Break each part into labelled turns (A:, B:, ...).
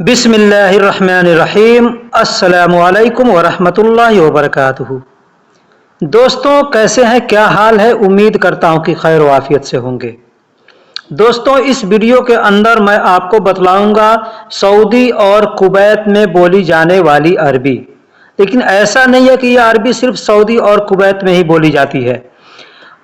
A: बिस्मिल्लाहिर्रहमानिर्रहीम। अस्सलामुअलैकुम वरहमतुल्लाहि वबरकातुहू। दोस्तों, कैसे हैं, क्या हाल है? उम्मीद करता हूं कि खैर वाफियत से होंगे। दोस्तों, इस वीडियो के अंदर मैं आपको बतलाऊंगा सऊदी और कुवैत में बोली जाने वाली अरबी। लेकिन ऐसा नहीं है कि यह अरबी सिर्फ सऊदी और कुवैत में ही बोली जाती है।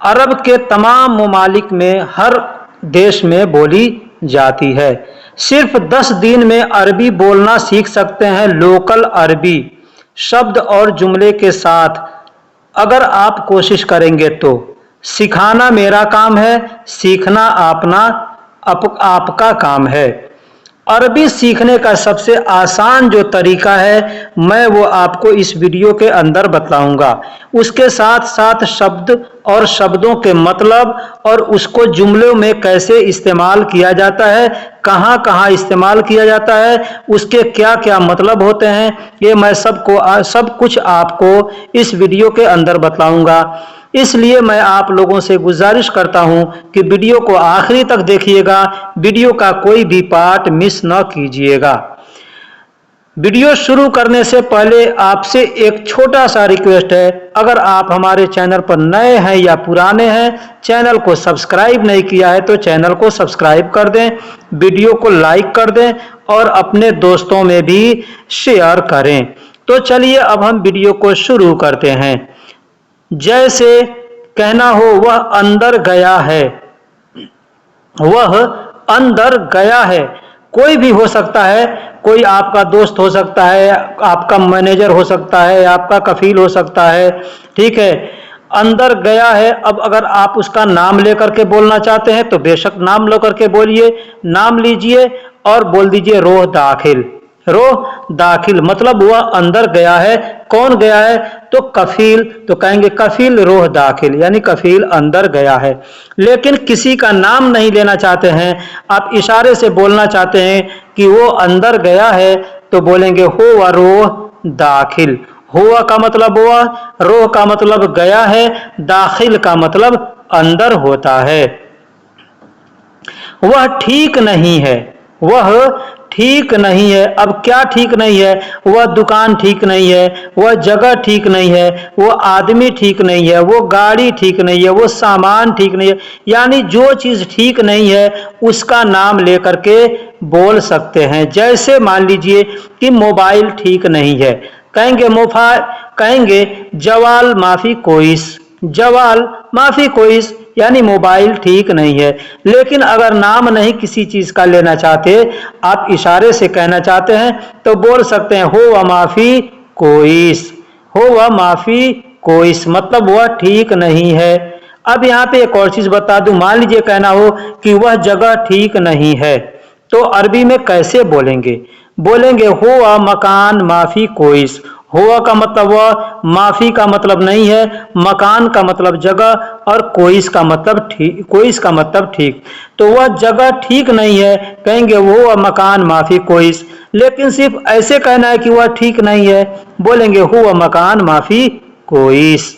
A: अरब के तमाम ममालिक में, हर देश में बोली जाती है। सिर्फ 10 दिन में अरबी बोलना सीख सकते हैं, लोकल अरबी शब्द और जुमले के साथ। अगर आप कोशिश करेंगे तो सिखाना मेरा काम है, सीखना आपका काम है। अरबी सीखने का सबसे आसान जो तरीका है, मैं वो आपको इस वीडियो के अंदर बताऊंगा। उसके साथ साथ शब्द और शब्दों के मतलब और उसको जुमलों में कैसे इस्तेमाल किया जाता है, कहाँ कहाँ इस्तेमाल किया जाता है, उसके क्या क्या मतलब होते हैं, ये मैं सब कुछ आपको इस वीडियो के अंदर बताऊंगा। इसलिए मैं आप लोगों से गुजारिश करता हूं कि वीडियो को आखिरी तक देखिएगा, वीडियो का कोई भी पार्ट मिस न कीजिएगा। वीडियो शुरू करने से पहले आपसे एक छोटा सा रिक्वेस्ट है, अगर आप हमारे चैनल पर नए हैं या पुराने हैं, चैनल को सब्सक्राइब नहीं किया है तो चैनल को सब्सक्राइब कर दें, वीडियो को लाइक कर दें और अपने दोस्तों में भी शेयर करें। तो चलिए अब हम वीडियो को शुरू करते हैं। जैसे कहना हो वह अंदर गया है, वह अंदर गया है। कोई भी हो सकता है, कोई आपका दोस्त हो सकता है, आपका मैनेजर हो सकता है, आपका कफील हो सकता है, ठीक है। अंदर गया है। अब अगर आप उसका नाम लेकर के बोलना चाहते हैं तो बेशक नाम लेकर के बोलिए, नाम लीजिए और बोल दीजिए रोह दाखिल। रोह दाखिल मतलब वह अंदर गया है। कौन गया है? तो कफील, तो कहेंगे कफील रोह दाखिल, यानी कफील अंदर गया है। लेकिन किसी का नाम नहीं लेना चाहते हैं, आप इशारे से बोलना चाहते हैं कि वो अंदर गया है, तो बोलेंगे हो व रोह दाखिल। हुआ का मतलब हुआ, रोह का मतलब गया है, दाखिल का मतलब अंदर होता है। वह ठीक नहीं है, वह ठीक नहीं है। अब क्या ठीक नहीं है? वह दुकान ठीक नहीं है, वह जगह ठीक नहीं है, वो आदमी ठीक नहीं है, वो गाड़ी ठीक नहीं है, वो सामान ठीक नहीं है। यानी जो चीज ठीक नहीं है उसका नाम लेकर के बोल सकते हैं। जैसे मान लीजिए कि मोबाइल ठीक नहीं है, कहेंगे जवाल माफी कोइस, जवाल माफी कोइस, यानी मोबाइल ठीक नहीं है। लेकिन अगर नाम नहीं किसी चीज का लेना चाहते, आप इशारे से कहना चाहते हैं तो बोल सकते हैं हो व माफी कोइस, हो व माफी कोइस, मतलब वह ठीक नहीं है। अब यहाँ पे एक और चीज बता दूं, मान लीजिए कहना हो कि वह जगह ठीक नहीं है, तो अरबी में कैसे बोलेंगे? बोलेंगे हो व मकान माफी कोइस। हुआ का मतलब वह, माफी का मतलब नहीं है, मकान का मतलब जगह और कोइस का मतलब ठीक, कोइस का मतलब ठीक। तो वह जगह ठीक नहीं है, कहेंगे वो मकान माफी कोइस। लेकिन सिर्फ ऐसे कहना है कि वह ठीक नहीं है, बोलेंगे हुआ मकान माफी कोइस।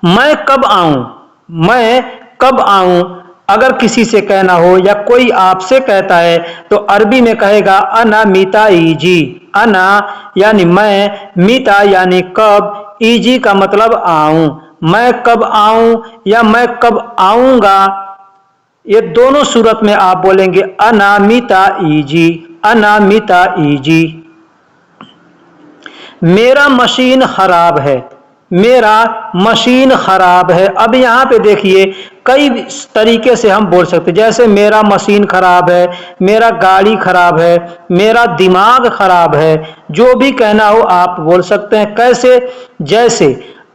A: मैं कब आऊं, मैं कब आऊं अगर किसी से कहना हो या कोई आपसे कहता है तो अरबी में कहेगा अना मीता ईजी। अना यानी मैं, मीता यानी कब, ईजी का मतलब आऊं। मैं कब आऊं या मैं कब आऊंगा, ये दोनों सूरत में आप बोलेंगे अना मीता ईजी, अना मीता ईजी। मेरा मशीन खराब है, मेरा मशीन खराब है। अब यहाँ पे देखिए कई तरीके से हम बोल सकते हैं, जैसे मेरा मशीन खराब है, मेरा गाड़ी खराब है, मेरा दिमाग खराब है। जो भी कहना हो आप बोल सकते हैं। कैसे? जैसे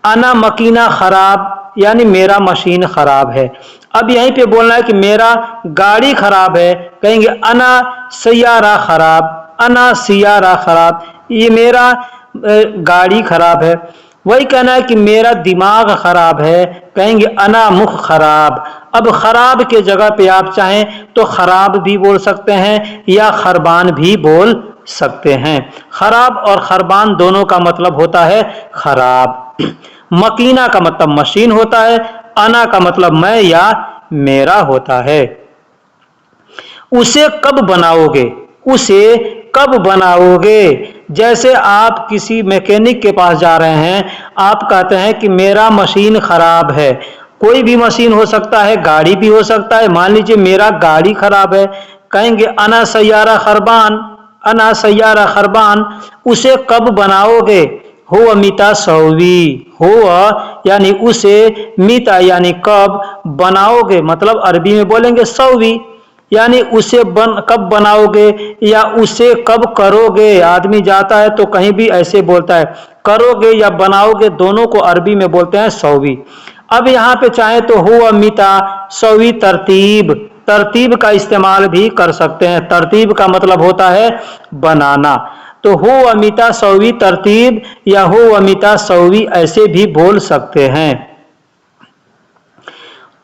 A: अना मकीना खराब, यानी मेरा मशीन खराब है। अब यहीं पे बोलना है कि मेरा गाड़ी खराब है, कहेंगे अना सैयारा खराब, अना सियारा खराब, ये मेरा गाड़ी खराब है। वही कहना है कि मेरा दिमाग खराब है, कहेंगे अना मुख खराब। अब खराब के जगह पे आप चाहें तो खराब भी बोल सकते हैं या खरबान भी बोल सकते हैं। खराब और खरबान दोनों का मतलब होता है खराब। मकीना का मतलब मशीन होता है, अना का मतलब मैं या मेरा होता है। उसे कब बनाओगे, उसे कब बनाओगे। जैसे आप किसी मैकेनिक के पास जा रहे हैं, आप कहते हैं कि मेरा मशीन खराब है। कोई भी मशीन हो सकता है, गाड़ी भी हो सकता है। मान लीजिए मेरा गाड़ी खराब है, कहेंगे अना सैयारा खरबान, अना सैयारा खरबान, उसे कब बनाओगे। हो अमिता सौवी, हो यानी उसे, मीता यानी कब, बनाओगे मतलब अरबी में बोलेंगे सौवी, यानी उसे कब बनाओगे या उसे कब करोगे। आदमी जाता है तो कहीं भी ऐसे बोलता है, करोगे या बनाओगे दोनों को अरबी में बोलते हैं सौवी। अब यहाँ पे चाहे तो हो अमिता सौवी तरतीब, तरतीब का इस्तेमाल भी कर सकते हैं। तरतीब का मतलब होता है बनाना, तो हो अमिता सौवी तरतीब या हो अमिता सौवी ऐसे भी बोल सकते हैं।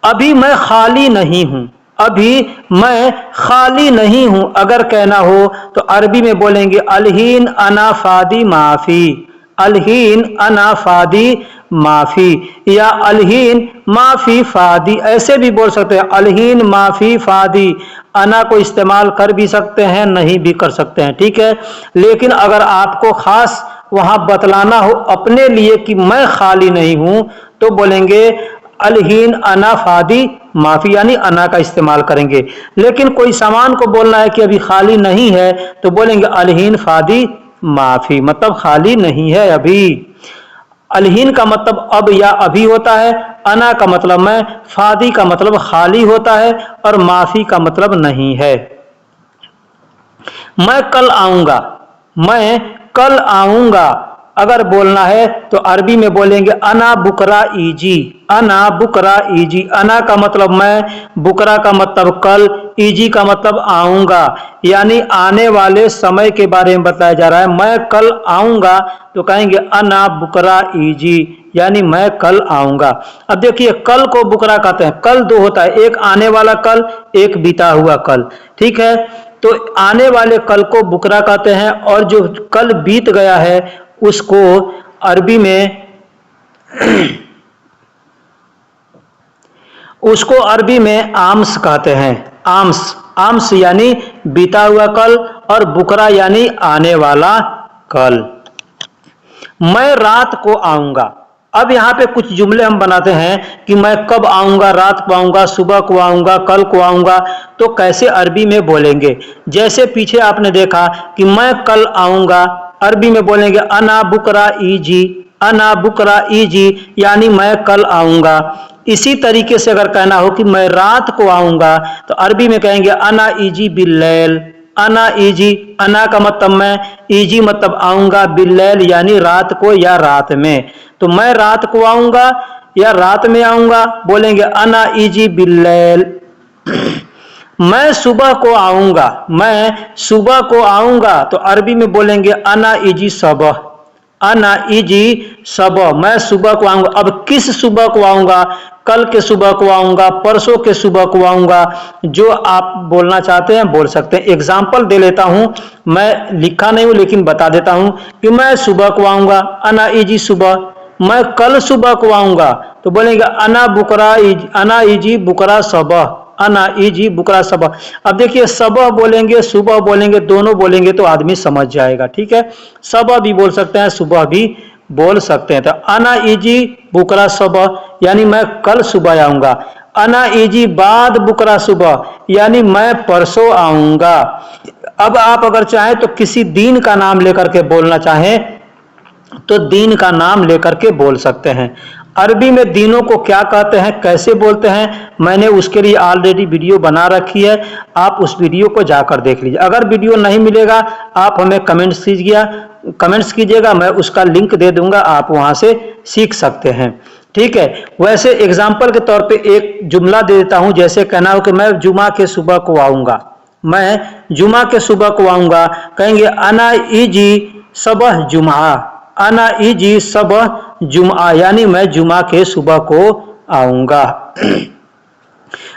A: अभी मैं खाली नहीं हूं, अभी मैं खाली नहीं हूं अगर कहना हो तो अरबी में बोलेंगे अलहीन अना फादी माफी, अलहीन अना फादी माफी, या अलहीन माफी फादी ऐसे भी बोल सकते हैं। अलहीन माफी फादी, अना को इस्तेमाल कर भी सकते हैं, नहीं भी कर सकते हैं, ठीक है। लेकिन अगर आपको खास वहां बतलाना हो अपने लिए कि मैं खाली नहीं हूं तो बोलेंगे अलहीन अना फादी माफी, यानी अना का इस्तेमाल करेंगे। लेकिन कोई सामान को बोलना है कि अभी खाली नहीं है तो बोलेंगे अलहीन फादी माफी, मतलब खाली नहीं है अभी। अलहीन का मतलब अब या अभी होता है, अना का मतलब मैं, फादी का मतलब खाली होता है और माफी का मतलब नहीं है। मैं कल आऊंगा, मैं कल आऊंगा अगर बोलना है तो अरबी में बोलेंगे अना बुकरा ईजी, अना बुकरा ईजी। अना का मतलब मैं, बुकरा का मतलब कल, ईजी का मतलब आऊंगा, यानी आने वाले समय के बारे में बताया जा रहा है। मैं कल आऊंगा तो कहेंगे अना बुकरा ईजी, यानी मैं कल आऊंगा। अब देखिए कल को बुकरा कहते हैं, कल दो होता है, एक आने वाला कल, एक बीता हुआ कल, ठीक है। तो आने वाले कल को बुकरा कहते हैं और जो कल बीत गया है उसको अरबी में उसको अरबी में आम्स कहते हैं। आम्स, आम्स यानी बीता हुआ कल और बुकरा यानी आने वाला कल। मैं रात को आऊंगा, अब यहाँ पे कुछ जुमले हम बनाते हैं कि मैं कब आऊंगा, रात को आऊंगा, सुबह को आऊंगा, कल को आऊंगा, तो कैसे अरबी में बोलेंगे। जैसे पीछे आपने देखा कि मैं कल आऊंगा, अरबी में बोलेंगे अना बुकरा ईजी, अना बुकरा ईजी, यानी मैं कल आऊंगा। इसी तरीके से अगर कहना हो कि मैं रात को आऊंगा तो अरबी में कहेंगे अना ईजी बिल्लैल, अना ईजी, अना का मतलब मैं, ईजी मतलब आऊंगा, बिल्लैल यानी रात को या रात में। तो मैं रात को आऊंगा या रात में आऊंगा बोलेंगे अना ईजी बिल्लैल। मैं सुबह को आऊंगा, मैं सुबह को आऊंगा तो अरबी में बोलेंगे अना इजी सबह, अना इजी सबह, मैं सुबह को आऊंगा। अब किस सुबह को आऊंगा, कल के सुबह को आऊंगा, परसों के सुबह को आऊंगा, जो आप बोलना चाहते हैं बोल सकते हैं। एग्जाम्पल दे लेता हूं, मैं लिखा नहीं हूं लेकिन बता देता हूं कि मैं सुबह को आऊंगा, अना इजी सुबह। मैं कल सुबह को आऊंगा तो बोलेंगे अना बुकरा इजी, अना इजी बुकरा सबह, अना इजी बुकरा सबह। अब देखिए सबह बोलेंगे, सुबह बोलेंगे, दोनों बोलेंगे तो आदमी समझ जाएगा, ठीक है। सबह भी बोल सकते हैं, सुबह भी बोल सकते हैं। तो अना इजी बुकरा सबह यानी मैं कल सुबह आऊंगा, अना इजी बाद बुकरा सुबह यानी मैं परसों आऊंगा। अब आप अगर चाहें तो किसी दिन का नाम लेकर के बोलना चाहें तो दिन का नाम लेकर के बोल सकते हैं। अरबी में दिनों को क्या कहते हैं, कैसे बोलते हैं, मैंने उसके लिए ऑलरेडी वीडियो बना रखी है, आप उस वीडियो को जाकर देख लीजिए। अगर वीडियो नहीं मिलेगा आप हमें कमेंट्स कीजिएगा, मैं उसका लिंक दे दूंगा, आप वहां से सीख सकते हैं, ठीक है। वैसे एग्जाम्पल के तौर पे एक जुमला दे देता हूं, जैसे कहना हो कि मैं जुमा के सुबह को आऊंगा, मैं जुमा के सुबह को आऊंगा, कहेंगे अना इजी सबह जुमा, अना इजी सबह जुमा यानी मैं जुमा के सुबह को आऊंगा।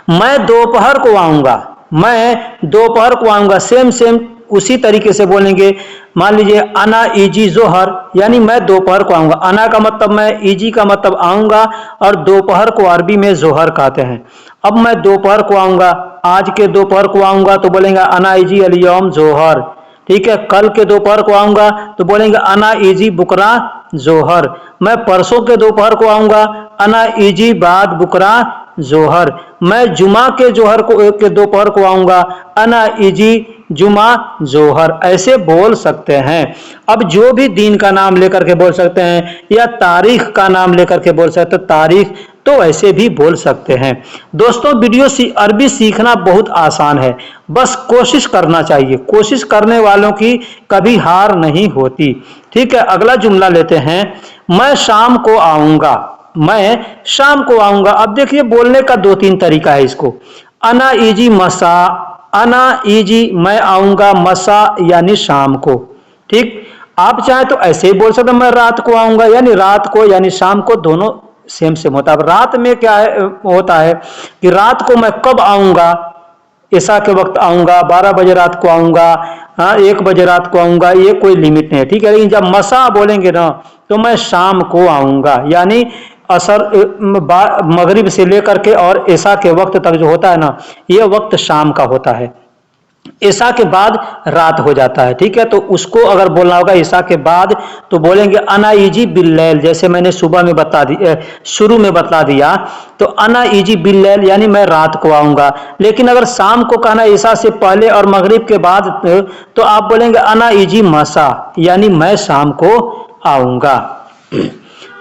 A: मैं दोपहर को आऊंगा, मैं दोपहर को आऊंगा, सेम उसी तरीके से बोलेंगे। मान लीजिए अना इजी जोहर यानी मैं दोपहर को आऊंगा, अना का मतलब मैं, इजी का मतलब आऊंगा और दोपहर को अरबी में जोहर कहते हैं। अब मैं दोपहर को आऊंगा आज के दोपहर को आऊंगा तो बोलेंगे अना इजी अलियौम जोहर। ठीक है, कल के दोपहर को आऊंगा तो बोलेंगे अना इजी बुकरा जोहर। मैं परसों के दोपहर को आऊंगा अना इजी बाद बुकरा जोहर। मैं जुमा के जोहर को के दोपहर को आऊंगा अना इजी जुमा जोहर। ऐसे बोल सकते हैं। अब जो भी दिन का नाम लेकर के बोल सकते हैं या तारीख का नाम लेकर के बोल सकते हैं, तारीख तो ऐसे भी बोल सकते हैं। दोस्तों अरबी सीखना बहुत आसान है, बस कोशिश करना चाहिए। कोशिश करने वालों की कभी हार नहीं होती। ठीक है, अगला जुमला लेते हैं, मैं शाम को आऊंगा। मैं शाम को आऊंगा। अब देखिए बोलने का 2-3 तरीका है इसको। अना इजी मसा, अना इजी मैं आऊंगा, मसा यानी शाम को। ठीक, आप चाहे तो ऐसे ही बोल सकते हैं, मैं रात को आऊंगा, यानी रात को यानी शाम को, दोनों सेम सेम होता है। अब रात में क्या होता है कि रात को मैं कब आऊंगा, ऐसा के वक्त आऊंगा, 12 बजे रात को आऊंगा, 1 बजे रात को आऊंगा, ये कोई लिमिट नहीं है। ठीक है, लेकिन जब मसा बोलेंगे ना तो मैं शाम को आऊंगा, यानी असर मगरिब से लेकर के और ऐसा के वक्त तक जो होता है ना, यह वक्त शाम का होता है। ऐसा के बाद रात हो जाता है। ठीक है, तो उसको अगर बोलना होगा ऐसा के बाद तो बोलेंगे अना इजी बिल्लैल। जैसे मैंने सुबह में शुरू में बता दिया, तो अना इजी बिल्लैल यानी मैं रात को आऊंगा। लेकिन अगर शाम को कहना ऐसा से पहले और मगरिब के बाद तो आप बोलेंगे अना इजी मसा, यानी मैं शाम को आऊंगा।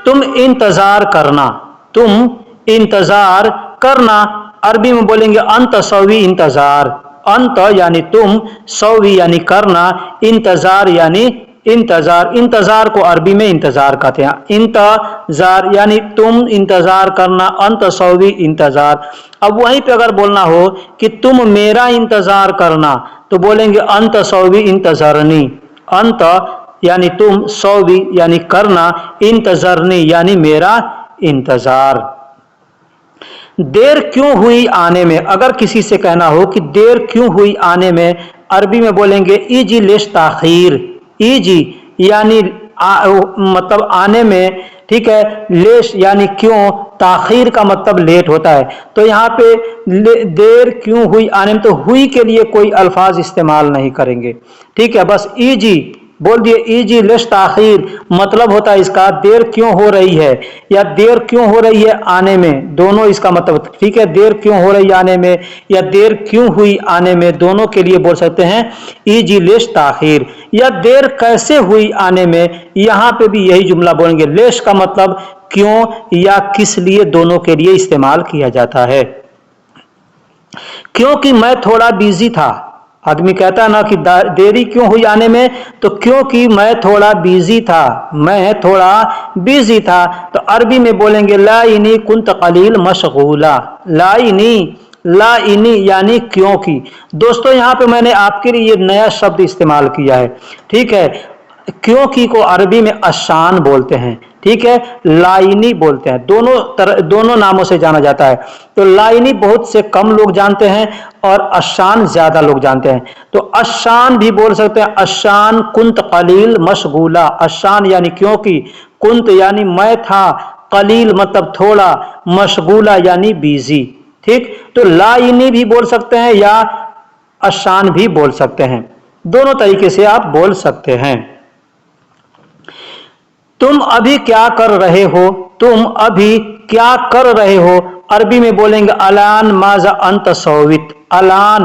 A: तुम इंतजार करना, तुम इंतजार करना। अरबी में बोलेंगे अंत सवी इंतजार। अंत यानी तुम, सवी यानी करना, इंतजार यानी इंतजार। इंतजार को अरबी में इंतजार कहते हैं। इंतजार यानी तुम इंतजार करना, अंत सवी इंतजार। अब वहीं पे अगर बोलना हो कि तुम मेरा इंतजार करना तो बोलेंगे अंत सवी इंतजरनी। अंत यानी तुम, सौवी यानी करना, इंतजरनी यानी मेरा इंतजार। देर क्यों हुई आने में, अगर किसी से कहना हो कि देर क्यों हुई आने में, अरबी में बोलेंगे इजी लेश ताखीर। इजी यानी मतलब आने में, ठीक है, लेश यानी क्यों, ताखीर का मतलब लेट होता है। तो यहाँ पे देर क्यों हुई आने में, तो हुई के लिए कोई अल्फाज इस्तेमाल नहीं करेंगे। ठीक है, बस इजी बोल दिए, इजी लेश ताखीर मतलब होता है इसका देर क्यों हो रही है या देर क्यों हो रही है आने में, दोनों इसका मतलब। ठीक है, देर क्यों हो रही है आने में या देर क्यों हुई आने में, दोनों के लिए बोल सकते हैं इजी लेश ताखीर। या देर कैसे हुई आने में, यहां पे भी यही जुमला बोलेंगे। लेश का मतलब क्यों या किस लिए, दोनों के लिए इस्तेमाल किया जाता है। क्योंकि मैं थोड़ा बिजी था। आदमी कहता है ना कि देरी क्यों हुई आने में, तो क्योंकि मैं थोड़ा बिजी था, मैं थोड़ा बिजी था। तो अरबी में बोलेंगे लाइनी कुंत कलील मशगूला। लाइनी, लाइनी यानी क्योंकि। दोस्तों यहाँ पे मैंने आपके लिए ये नया शब्द इस्तेमाल किया है। ठीक है, क्योंकि को अरबी में अशान बोलते हैं। ठीक है, लाइनी बोलते हैं। दोनों नामों से जाना जाता है। तो लाइनी बहुत से कम लोग जानते हैं और अशान ज्यादा लोग जानते हैं। तो अशान भी बोल सकते हैं, अशान कुंत कलील मशगूला। अशान यानी क्योंकि, कुंत यानी मैं था, कलील मतलब थोड़ा, मशगूला यानी बिजी। ठीक, तो लाइनी भी बोल सकते हैं या अशान भी बोल सकते हैं, दोनों तरीके से आप बोल सकते हैं। तुम अभी क्या कर रहे हो, तुम अभी क्या कर रहे हो, अरबी में बोलेंगे अलान माजा अंत सौवित। अलान,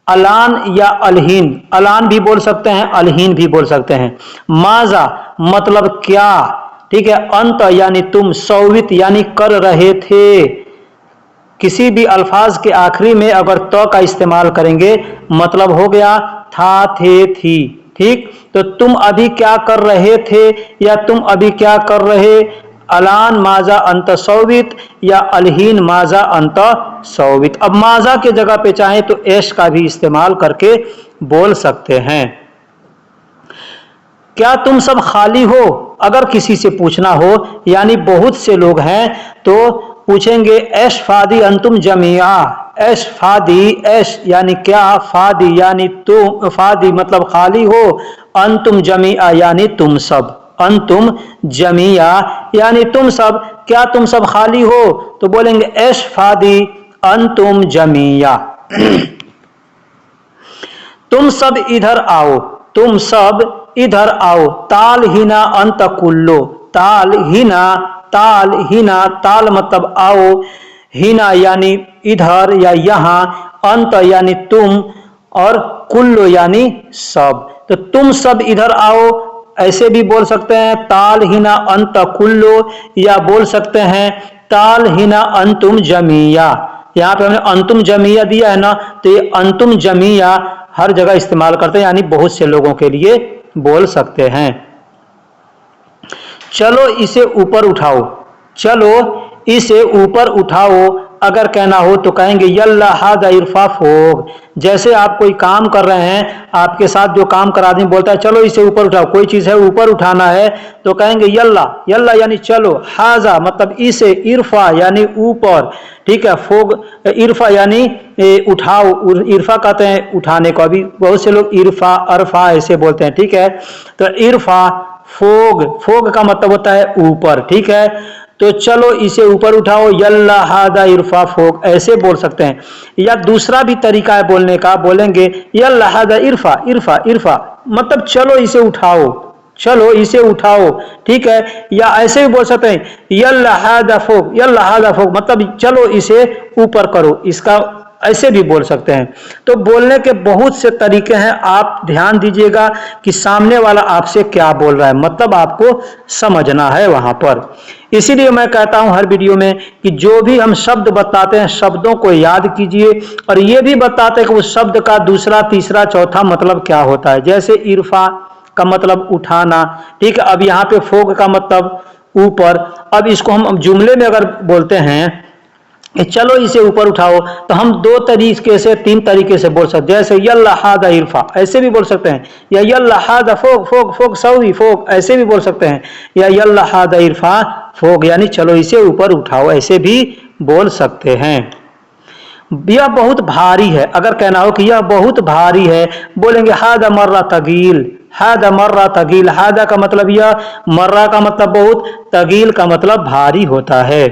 A: अलान या अलहीन, अलान भी बोल सकते हैं, अलहीन भी बोल सकते हैं। माजा मतलब क्या, ठीक है, अंत यानी तुम, सौवित यानी कर रहे थे। किसी भी अल्फाज के आखिरी में अगर तो का इस्तेमाल करेंगे मतलब हो गया था, थे, थी। ठीक, तो तुम अभी क्या कर रहे थे या तुम अभी क्या कर रहे, अलान माजा अंत सौवित या अलहीन माजा अंत सौवित। अब माजा के जगह पे चाहें तो एश का भी इस्तेमाल करके बोल सकते हैं। क्या तुम सब खाली हो, अगर किसी से पूछना हो, यानी बहुत से लोग हैं तो पूछेंगे एश फादी अंतुम जमिया। एश फादी, एश यानी क्या, फादी यानी तुम, फादी मतलब खाली हो, अंतुम जमिया यानी तुम सब, अंतुम जमिया यानी तुम सब। क्या तुम सब खाली हो, तो बोलेंगे एश फादी अंतुम जमिया। तुम सब इधर आओ, तुम सब इधर आओ, ताल हिना अंत कुल्लो, ताल हिना, ताल हिना, ताल मतलब आओ, हिना यानी इधर या यहाँ, अंत यानी तुम, और कुल्लो यानी सब। तो तुम सब इधर आओ ऐसे भी बोल सकते हैं, ताल हिना अंत कुल्लो, या बोल सकते हैं ताल हिना अंतुम जमिया। यहाँ पे हमने अंतुम जमिया दिया है ना, तो ये अंतुम जमिया हर जगह इस्तेमाल करते हैं, यानी बहुत से लोगों के लिए बोल सकते हैं। चलो इसे ऊपर उठाओ, चलो इसे ऊपर उठाओ अगर कहना हो तो कहेंगे यल्ला हादा इरफा फोग। जैसे आप कोई काम कर रहे हैं, आपके साथ जो काम कर आदमी बोलता है चलो इसे ऊपर उठाओ, कोई चीज़ है ऊपर उठाना है, तो कहेंगे यल्ला, यल्ला यानी चलो, हाजा मतलब इसे, इरफा यानी ऊपर, ठीक है, फोग इरफा यानी उठाओ, इरफा कहते हैं उठाने को, अभी बहुत से लोग इरफा अरफा ऐसे बोलते हैं, ठीक है। तो इरफा फोग, फोग का मतलब होता है ऊपर, ठीक है। तो चलो इसे ऊपर उठाओ, यल्ला हादा इरफा फोग ऐसे बोल सकते हैं। या दूसरा भी तरीका है बोलने का, बोलेंगे यल्ला हादा इरफा, इरफा इरफा मतलब चलो इसे उठाओ, चलो इसे उठाओ, ठीक है। या ऐसे भी बोल सकते हैं यल्ला हादा फोग, यल्ला हादा फोग मतलब चलो इसे ऊपर करो, इसका ऐसे भी बोल सकते हैं। तो बोलने के बहुत से तरीके हैं, आप ध्यान दीजिएगा कि सामने वाला आपसे क्या बोल रहा है, मतलब आपको समझना है वहां पर। इसीलिए मैं कहता हूं हर वीडियो में कि जो भी हम शब्द बताते हैं शब्दों को याद कीजिए, और ये भी बताते हैं कि उस शब्द का दूसरा तीसरा चौथा मतलब क्या होता है। जैसे इरफा का मतलब उठाना, ठीक है। अब यहाँ पे फोग का मतलब ऊपर। अब इसको हम जुमले में अगर बोलते हैं चलो इसे ऊपर उठाओ, तो हम दो तरीके से, तीन तरीके से बोल सकते हैं। जैसे यल्ला हादा इरफा ऐसे भी बोल सकते हैं, या यल्ला हादा फोग, फोग फोग सऊदी फोग ऐसे भी बोल सकते हैं, या यल्ला हादा इरफा फोग यानी चलो इसे ऊपर उठाओ ऐसे भी बोल सकते हैं। यह बहुत भारी है, अगर कहना हो कि यह बहुत भारी है, बोलेंगे हादा मर्रा तगील, हादा मर्रा तगील। हादा का मतलब यह, मर्रा का मतलब बहुत, तगील का मतलब भारी होता है।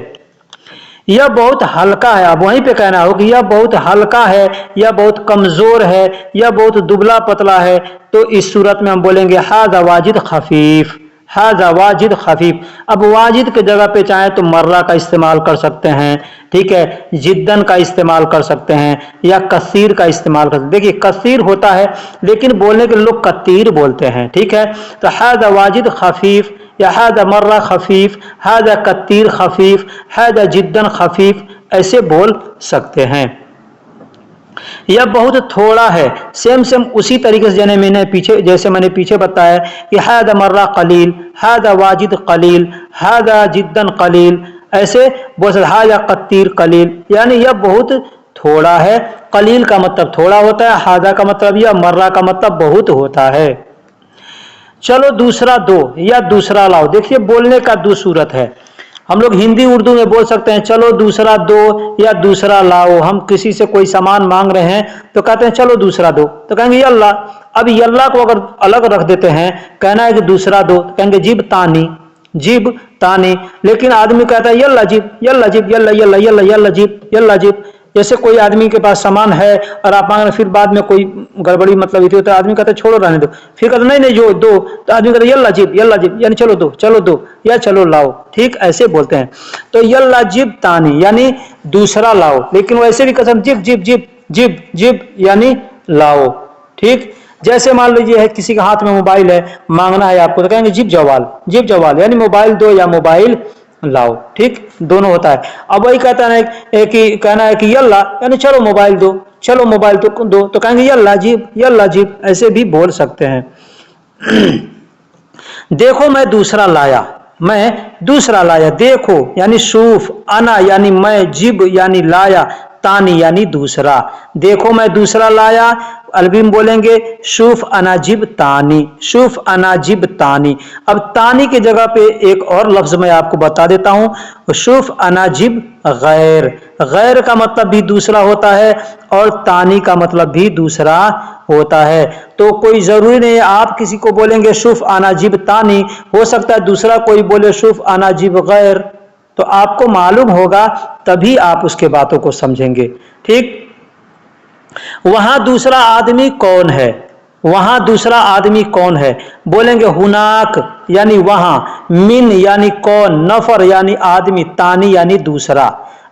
A: यह बहुत हल्का है, अब वहीं पे कहना हो कि यह बहुत हल्का है, यह बहुत कमजोर है, यह बहुत दुबला पतला है, तो इस सूरत में हम बोलेंगे हादा वाजिद खफीफ, हादा वाजिद खफीफ। अब वाजिद के जगह पे चाहे तो मर्रा का इस्तेमाल कर सकते हैं, ठीक है, जिद्दन का इस्तेमाल कर सकते हैं, या कसीर का इस्तेमाल कर सकते हैं। देखिए कसीर होता है लेकिन बोलने के लोग कतीर बोलते हैं, ठीक है। तो हादा वाजिद खफीफ, या हादा मर्रा खफीफ, हादा कतीर खफीफ, हादा जिद्दन खफीफ ऐसे बोल सकते हैं। यह बहुत थोड़ा है, सेम सेम उसी तरीके से जैसे मैंने पीछे बताया कि हादा मर्रा कलील, हादा वाजिद कलील, हादा जिद्दन कलील ऐसे बोल सकते, हादा कतीर कलील यानी यह बहुत थोड़ा है। कलील का मतलब थोड़ा होता है, हादा का मतलब या मर्रा का मतलब बहुत होता है। चलो दूसरा दो या दूसरा लाओ। देखिए बोलने का दो सूरत है, हम लोग हिंदी उर्दू में बोल सकते हैं चलो दूसरा दो या दूसरा लाओ। हम किसी से कोई सामान मांग रहे हैं तो कहते हैं चलो दूसरा दो, तो कहेंगे यल्ला। अब यल्ला को अगर अलग रख देते हैं, कहना है कि दूसरा दो, तो कहेंगे जिब तानी, जिब तानी। लेकिन आदमी कहता है यल्ला जिब, यल्ला जिब, यल्ला यल्ला यल्ला यल्ला जिब, यल्ला जिब। जैसे कोई आदमी के पास सामान है और आप मांग रहे, फिर बाद में कोई गड़बड़ी मतलब इतनी, तो आदमी कहता है छोड़ो रहने दो, फिर कहता नहीं नहीं जो दो, तो आदमी कहता है यल्ला जिब, यल्ला जिब यानी चलो दो, चलो दो या चलो लाओ, ठीक ऐसे बोलते हैं। तो यल्ला जिब तानी यानी दूसरा लाओ, लेकिन वैसे भी कहते हैं जिब जिब जिब जिब जिब यानी लाओ, ठीक। जैसे मान लीजिए है किसी के हाथ में मोबाइल है, मांगना है आपको, तो कहेंगे जिब जवाल, जिब जवाल यानी मोबाइल दो या मोबाइल लाओ, ठीक दोनों होता है। अब वही कहता है कि कहना है कि यल्ला यानी चलो मोबाइल दो, चलो मोबाइल दो, तो कहेंगे यल्ला जिब, यल्ला जिब ऐसे भी बोल सकते हैं। देखो मैं दूसरा लाया, मैं दूसरा लाया। देखो यानी शूफ, अना यानी मैं, जिब यानी लाया, तानी यानी दूसरा। देखो मैं दूसरा लाया, अरबी में बोलेंगे शूफ अनाजिब तानी, शूफ अनाजिब तानी। अब तानी की जगह पे एक और लफ्ज मैं आपको बता देता हूं, शूफ अनाजिब गैर। गैर का मतलब भी दूसरा होता है और तानी का मतलब भी दूसरा होता है। तो कोई जरूरी नहीं आप किसी को बोलेंगे शूफ अनाजिब तानी, हो सकता है दूसरा कोई बोले शूफ अनाजिब गैर, तो आपको मालूम होगा तभी आप उसके बातों को समझेंगे, ठीक। वहां दूसरा आदमी कौन है, वहां दूसरा आदमी कौन है, बोलेंगे हुनाक यानी वहां, मिन यानी कौन, नफर यानी आदमी, तानी यानी दूसरा।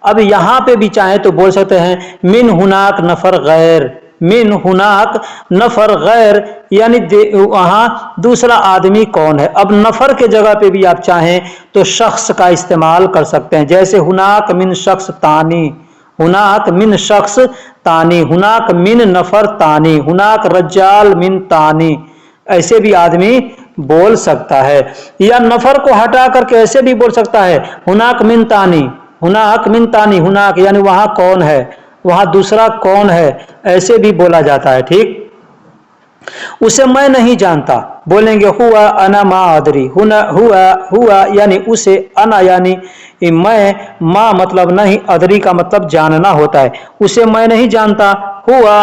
A: अब यहां पे भी चाहे तो बोल सकते हैं मिन हुनाक नफर गैर, मिन हुनाक नफर गैर यानी वहां दूसरा आदमी कौन है। अब नफर के जगह पे भी आप चाहें तो शख्स का इस्तेमाल कर सकते हैं, जैसे हुनाक मिन शख्स तानी, हुनाक मिन शख्स तानी, हुनाक मिन नफर तानी, हुनाक रज्जाल मिन तानी, ऐसे भी आदमी बोल सकता है। या नफर को हटा करके ऐसे भी बोल सकता है हुनाक मिन तानी, हुनाक मिन तानी, हुनाक यानी वहां कौन है, वहां दूसरा कौन है, ऐसे भी बोला जाता है। ठीक, उसे मैं नहीं जानता, बोलेंगे हुआ अना मा अदरी, हुआ यानी उसे, अना यानी मैं, मा मतलब नहीं, अदरी का मतलब जानना होता है, उसे मैं नहीं जानता। हुआ,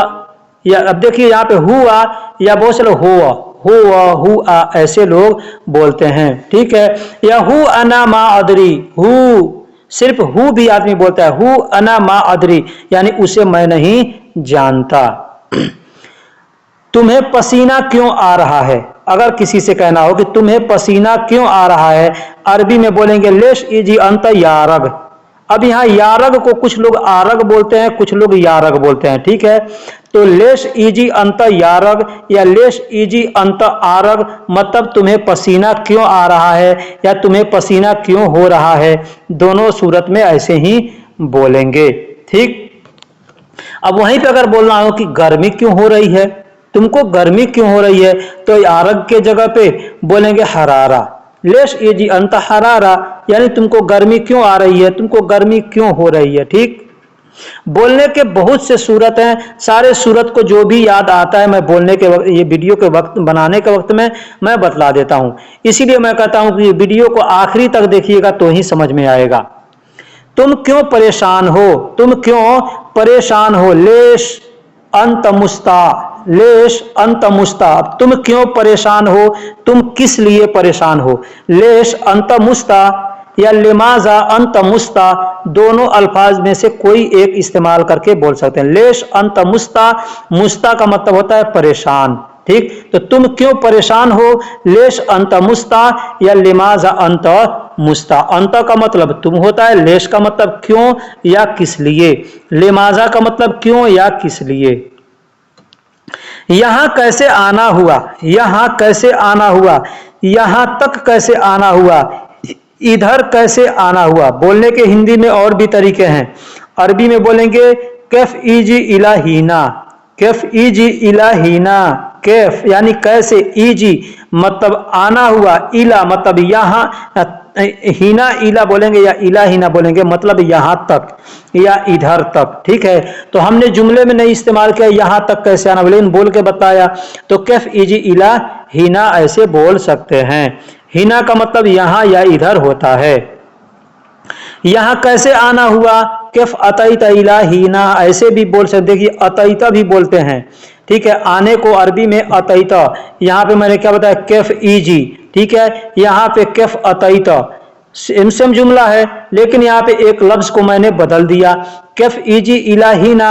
A: या अब देखिए यहाँ पे हुआ या बहुत से लोग हुआ ऐसे लोग बोलते हैं। ठीक है, या हु अना मा अदरी, हु सिर्फ हु भी आदमी बोलता है, हु अना मा अदरी यानी उसे मैं नहीं जानता। तुम्हें पसीना क्यों आ रहा है, अगर किसी से कहना हो कि तुम्हें पसीना क्यों आ रहा है, अरबी में बोलेंगे लेश इजी अंत यारग। अब यहाँ यारग को कुछ लोग आरग बोलते हैं, कुछ लोग यारग बोलते हैं। ठीक है, तो लेश इजी अंत यारग या लेश इजी अंत आरग मतलब तुम्हें पसीना क्यों आ रहा है या तुम्हें पसीना क्यों हो रहा है, दोनों सूरत में ऐसे ही बोलेंगे। ठीक, अब वहीं पे अगर बोलना हो कि गर्मी क्यों हो रही है, तुमको गर्मी क्यों हो रही है, तो आरग के जगह पे बोलेंगे हरारा, लेश इजी अंत हरारा यानी तुमको गर्मी क्यों आ रही है, तुमको गर्मी क्यों हो रही है। ठीक, बोलने के बहुत से सूरत हैं, सारे सूरत को जो भी याद आता है मैं बोलने के वक्त, ये वीडियो के वक्त बनाने के वक्त में मैं बतला देता हूं, इसीलिए मैं कहता हूं कि ये वीडियो को आखिरी तक देखिएगा तो ही समझ में आएगा। तुम क्यों परेशान हो, तुम क्यों परेशान हो, लेश अंत मुस्ता, लेश अंत मुस्ता, तुम क्यों परेशान हो, तुम किस लिए परेशान हो, लेश अंत मुस्ता या लिमाजा अंत मुस्ता, दोनों अल्फाज में से कोई एक इस्तेमाल करके बोल सकते हैं। लेश अंत मुस्ता, मुस्ता का मतलब होता है परेशान। ठीक, तो तुम क्यों परेशान हो, लेश अंत मुस्ता या लिमाजा अंत मुस्ता। अंत का मतलब तुम होता है, लेश का मतलब क्यों या किस लिए, लिमाजा का मतलब क्यों या किस लिए। यहां कैसे आना हुआ, यहां कैसे आना हुआ, यहां तक कैसे आना हुआ, इधर कैसे आना हुआ। बोलने के हिंदी में और भी तरीके हैं, अरबी में बोलेंगे कैफ इजी इलाहीना, कैफ इजी इलाहीना, कैफ यानी कैसे, इजी मतलब आना हुआ, इला मतलब यहां, हीना इला बोलेंगे या इला हीना बोलेंगे मतलब यहां तक या इधर तक। ठीक है, तो हमने जुमले में नहीं इस्तेमाल किया यहां तक कैसे आना, लेकिन बोल के बताया, तो कैफ इजी इला हीना ऐसे बोल सकते हैं। हीना का मतलब यहां या इधर होता है। यहां कैसे आना हुआ, कैफ अतईता इला हीना ऐसे भी बोल सकते, देखिए अतईता भी बोलते हैं। ठीक है, आने को अरबी में अतईता, यहाँ पे मैंने क्या बताया कैफ इजी। ठीक है, यहाँ पे कैफ अतईता सेम जुमला है, लेकिन यहाँ पे एक लफ्ज को मैंने बदल दिया, कैफ इजी इलाहीना,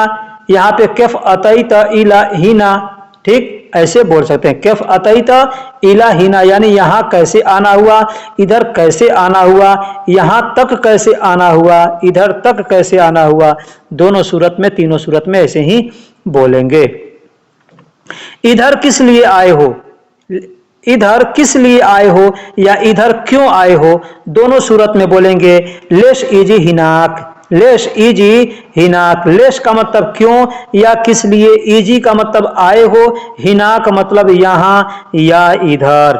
A: यहाँ पे कैफ अतईता इलाहीना। ठीक, ऐसे बोल सकते हैं कैफ अतईता इलाहीना यानी यहाँ कैसे आना हुआ, इधर कैसे आना हुआ, यहाँ तक कैसे आना हुआ, इधर तक कैसे आना हुआ, दोनों सूरत में, तीनों सूरत में ऐसे ही बोलेंगे। इधर किस लिए आए हो, इधर किस लिए आए हो या इधर क्यों आए हो, दोनों सूरत में बोलेंगे लेश इजी हिनाक, लेश इजी हिनाक। लेश का मतलब क्यों या किस लिए, इजी का मतलब आए हो, हिनाक मतलब यहां या इधर।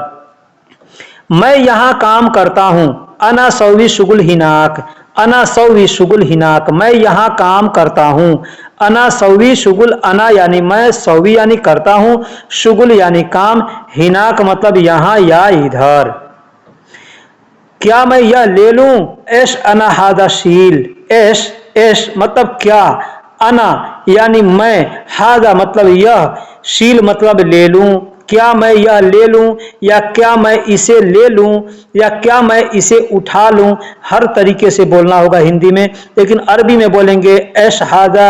A: मैं यहां काम करता हूं, अना सौवी शुगुल हिनाक, अना सौवी शुगुल हिनाक, मैं यहां काम करता हूं। अना सौवी शुगुल, अना यानी मैं, सौवी यानी करता हूं, शुगुल यानी काम, हिनाक मतलब यहां या इधर। क्या मैं यह ले लूं, एश अना हादा शील, एश एश मतलब क्या, अना यानी मैं, हादा मतलब यह, शील मतलब ले लूं। क्या मैं यह ले लूं या क्या मैं इसे ले लूं या क्या मैं इसे उठा लूं, हर तरीके से बोलना होगा हिंदी में, लेकिन अरबी में बोलेंगे ऐश हादा,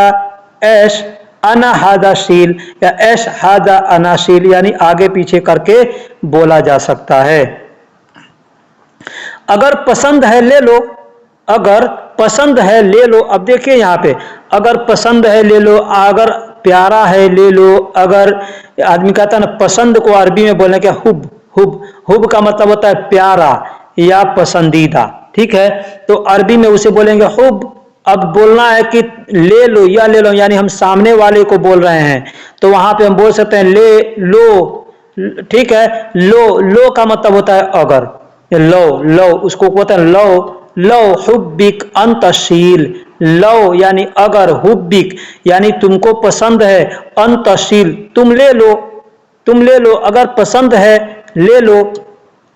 A: ऐश अना हादा शील या ऐश हादा अनाशील, यानी आगे पीछे करके बोला जा सकता है। अगर पसंद है ले लो, अगर पसंद है ले लो। अब देखिए यहाँ पे अगर पसंद है ले लो, अगर प्यारा है ले लो। अगर आदमी कहता है ना पसंद को अरबी में बोलने क्या, हुब। हुब, हुब का मतलब होता है प्यारा या पसंदीदा, ठीक है। तो अरबी में उसे बोलेंगे हुब। अब बोलना है कि ले लो या ले लो, यानी हम सामने वाले को बोल रहे हैं, तो वहां पे हम बोल सकते हैं ले लो, ठीक है। लो, लो का मतलब होता है अगर, लो लो उसको कहते हैं लो। लो हुब्बिक अंतशील, लो यानी अगर, हुब्बिक यानी तुमको पसंद है, अंतशील तुम ले लो, तुम ले लो, अगर पसंद है ले लो।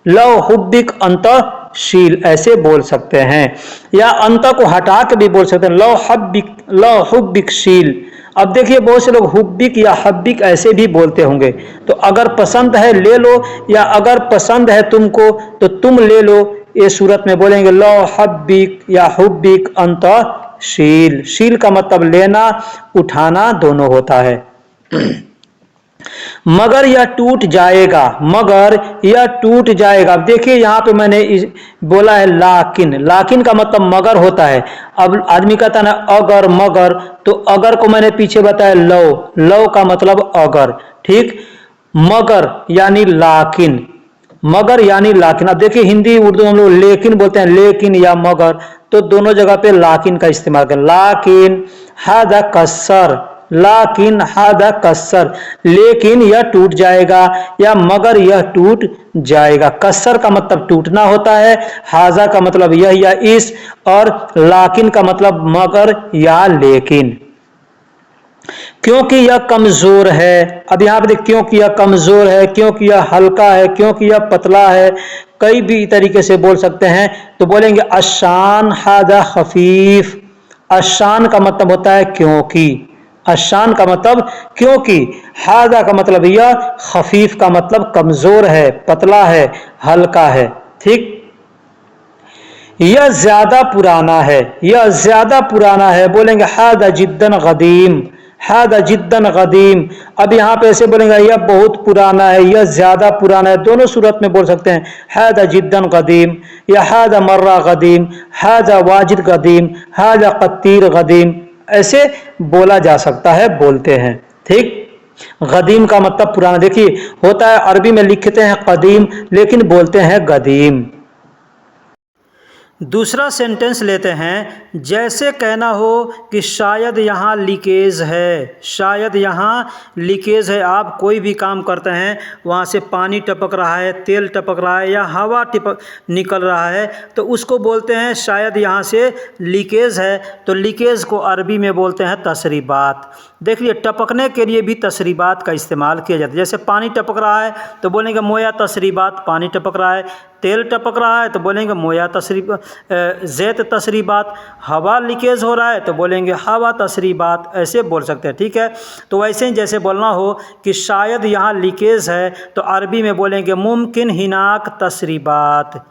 A: लो हुब्बिक अंतशील ऐसे बोल सकते हैं, या अंत को हटा के भी बोल सकते हैं लो हब्बिक, लो हुब्बिक शील। अब देखिए बहुत से लोग हुब्बिक या हब्बिक ऐसे भी बोलते होंगे। तो अगर पसंद है ले लो, या अगर पसंद है तुमको तो तुम ले लो, ये सूरत में बोलेंगे लो हब्बिक या हुब्बिक अंतशील। शील का मतलब लेना, उठाना दोनों होता है। मगर यह टूट जाएगा, मगर यह टूट जाएगा। अब देखिए यहाँ पे मैंने बोला है लाकिन, लाकिन का मतलब मगर होता है। अब आदमी कहता है ना अगर मगर, तो अगर को मैंने पीछे बताया लो, लो का मतलब अगर, ठीक। मगर यानी लाकिन, मगर यानी लाकिन। अब देखिए हिंदी उर्दू हम लोग लेकिन बोलते हैं, लेकिन या मगर, तो दोनों जगह पे लाकिन का इस्तेमाल करें। लाकिन हादा कसर, लाकिन हादा कसर, लेकिन यह टूट जाएगा, या मगर यह टूट जाएगा। कसर का मतलब टूटना होता है, हाजा का मतलब यह या इस, और लाकिन का मतलब मगर या लेकिन। क्योंकि यह कमजोर है। अब यहां पर देखिए क्योंकि यह कमजोर है, क्योंकि यह हल्का है, क्योंकि यह पतला है, कई भी तरीके से बोल सकते हैं। तो बोलेंगे अशान हादा खफीफ। अशान का मतलब होता है क्योंकि, अशान का मतलब क्योंकि, हादा का मतलब यह, खफीफ का मतलब कमजोर है, पतला है, हल्का है, ठीक। यह ज्यादा पुराना है, यह ज्यादा पुराना है, बोलेंगे हादा जिद्दन गदीम, हादा जिद्दन गदीम। अब यहाँ पे ऐसे बोलेंगे यह बहुत पुराना है, यह ज्यादा पुराना है, दोनों सूरत में बोल सकते हैं, हादा जिद्दन गदीम या हादा मर्रा गदीम, हादा वाजिद गदीम, हादा कत्तीर गदीम, ऐसे बोला जा सकता है, बोलते हैं, ठीक। गदीम का मतलब पुराना। देखिए होता है अरबी में लिखते हैं कदीम, लेकिन बोलते हैं गदीम। दूसरा सेंटेंस लेते हैं, जैसे कहना हो कि शायद यहाँ लीकेज है, शायद यहाँ लीकेज है। आप कोई भी काम करते हैं, वहाँ से पानी टपक रहा है, तेल टपक रहा है, या हवा निकल रहा है, तो उसको बोलते हैं शायद यहाँ से लीकेज है। तो लीकेज को अरबी में बोलते हैं तसरीबात। देखिए टपकने के लिए भी तसरीबात का इस्तेमाल किया जाता है। जैसे पानी टपक रहा है तो बोलेंगे मोया तसरीबात, पानी टपक रहा है। तेल टपक रहा है तो बोलेंगे मोया तसरीबात, ज़ैत तसरीबात। हवा लीकेज हो रहा है तो बोलेंगे हवा तसरीबात, ऐसे बोल सकते हैं, ठीक है। तो वैसे ही जैसे बोलना हो कि शायद यहाँ लीकेज है, तो अरबी में बोलेंगे मुमकिन हिनाक तसरीबात,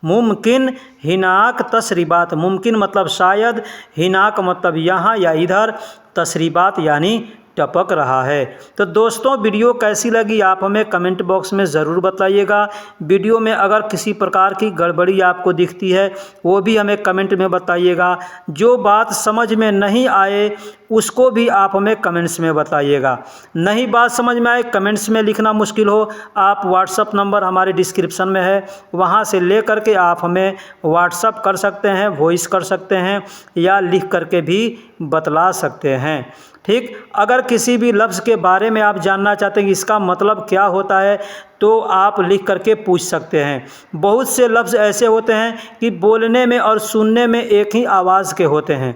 A: मुमकिन हिनाक तसरीबात। मुमकिन मतलब शायद, हिनाक मतलब यहाँ या इधर, तसरीबात यानी टपक रहा है। तो दोस्तों वीडियो कैसी लगी आप हमें कमेंट बॉक्स में ज़रूर बताइएगा। वीडियो में अगर किसी प्रकार की गड़बड़ी आपको दिखती है वो भी हमें कमेंट में बताइएगा। जो बात समझ में नहीं आए उसको भी आप हमें कमेंट्स में बताइएगा। नहीं बात समझ में आए, कमेंट्स में लिखना मुश्किल हो, आप व्हाट्सअप नंबर हमारे डिस्क्रिप्शन में है, वहाँ से ले करके आप हमें व्हाट्सअप कर सकते हैं, वॉइस कर सकते हैं, या लिख करके भी बतला सकते हैं, ठीक। अगर किसी भी लफ्ज़ के बारे में आप जानना चाहते हैं कि इसका मतलब क्या होता है, तो आप लिख करके पूछ सकते हैं। बहुत से लफ्ज़ ऐसे होते हैं कि बोलने में और सुनने में एक ही आवाज़ के होते हैं,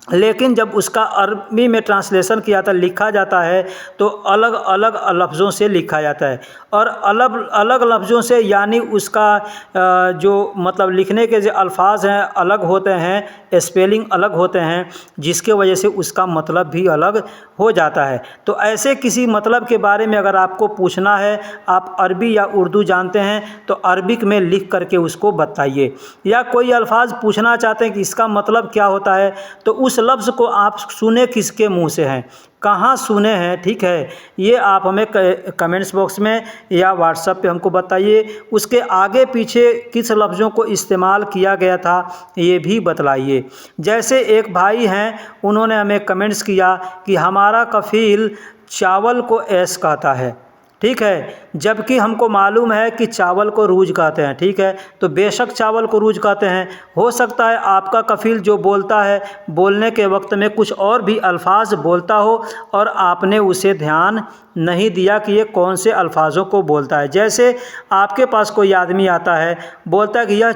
A: लेकिन जब उसका अरबी में ट्रांसलेशन किया जाता लिखा जाता है तो अलग अलग लफ्ज़ों से लिखा जाता है, और अलग अलग लफ्ज़ों से यानी उसका जो मतलब लिखने के जो अल्फाज हैं अलग होते हैं, स्पेलिंग अलग होते हैं, जिसके वजह से उसका मतलब भी अलग हो जाता है। तो ऐसे किसी मतलब के बारे में अगर आपको पूछना है, आप अरबी या उर्दू जानते हैं तो अरबिक में लिख करके उसको बताइए, या कोई अल्फाज पूछना चाहते हैं कि इसका मतलब क्या होता है, तो उस उस लफ्ज़ को आप सुने किसके मुंह से हैं, कहाँ सुने हैं, ठीक है। ये आप हमें कमेंट्स बॉक्स में या व्हाट्सएप पे हमको बताइए। उसके आगे पीछे किस लफ्ज़ों को इस्तेमाल किया गया था ये भी बतलाइए। जैसे एक भाई हैं, उन्होंने हमें कमेंट्स किया कि हमारा कफ़ील चावल को ऐश कहता है, ठीक है, जबकि हमको मालूम है कि चावल को रूज कहते हैं, ठीक है। तो बेशक चावल को रूज कहते हैं। हो सकता है आपका कफ़ील जो बोलता है, बोलने के वक्त में कुछ और भी अल्फाज बोलता हो और आपने उसे ध्यान नहीं दिया कि ये कौन से अल्फाजों को बोलता है। जैसे आपके पास कोई आदमी आता है, बोलता है कि यह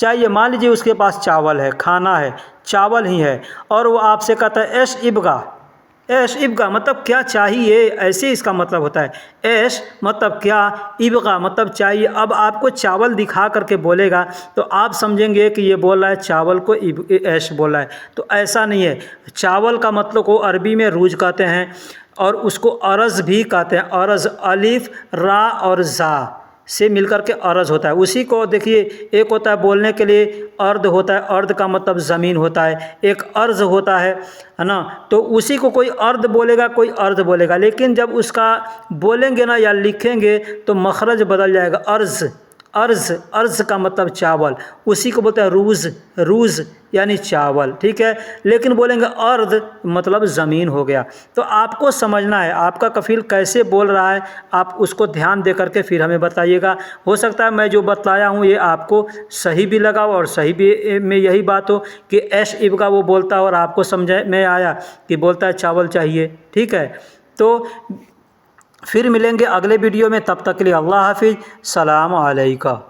A: चाहिए, मान लीजिए उसके पास चावल है, खाना है, चावल ही है, और वो आपसे कहता है ऐश इब्गा। ऐश इब्गा मतलब क्या चाहिए, ऐसे इसका मतलब होता है। ऐश मतलब क्या, इब्गा मतलब चाहिए। अब आपको चावल दिखा करके बोलेगा तो आप समझेंगे कि ये बोल रहा है चावल को ऐश बोल रहा है, तो ऐसा नहीं है। चावल का मतलब को अरबी में रूज कहते हैं और उसको अरज़ भी कहते हैं। अरज़ अलिफ रा और ज़ा से मिलकर के अरज़ होता है। उसी को देखिए, एक होता है बोलने के लिए अर्द होता है, अर्द का मतलब ज़मीन होता है, एक अर्ज़ होता है ना। तो उसी को कोई अर्द बोलेगा, कोई अर्द बोलेगा, लेकिन जब उसका बोलेंगे ना या लिखेंगे तो मखरज बदल जाएगा। अर्ज़ अर्ज़ अर्ज़ का मतलब चावल, उसी को बोलते हैं रूज़ यानी चावल, ठीक है। लेकिन बोलेंगे अर्द मतलब ज़मीन हो गया। तो आपको समझना है आपका कफ़ील कैसे बोल रहा है, आप उसको ध्यान दे करके फिर हमें बताइएगा। हो सकता है मैं जो बताया हूँ ये आपको सही भी लगा और सही भी में यही बात हो कि ऐश इब्गा वो बोलता है और आपको समझ में आया कि बोलता है चावल चाहिए, ठीक है। तो फिर मिलेंगे अगले वीडियो में, तब तक के लिए अल्लाह हाफिज़, सलाम अलैकुम।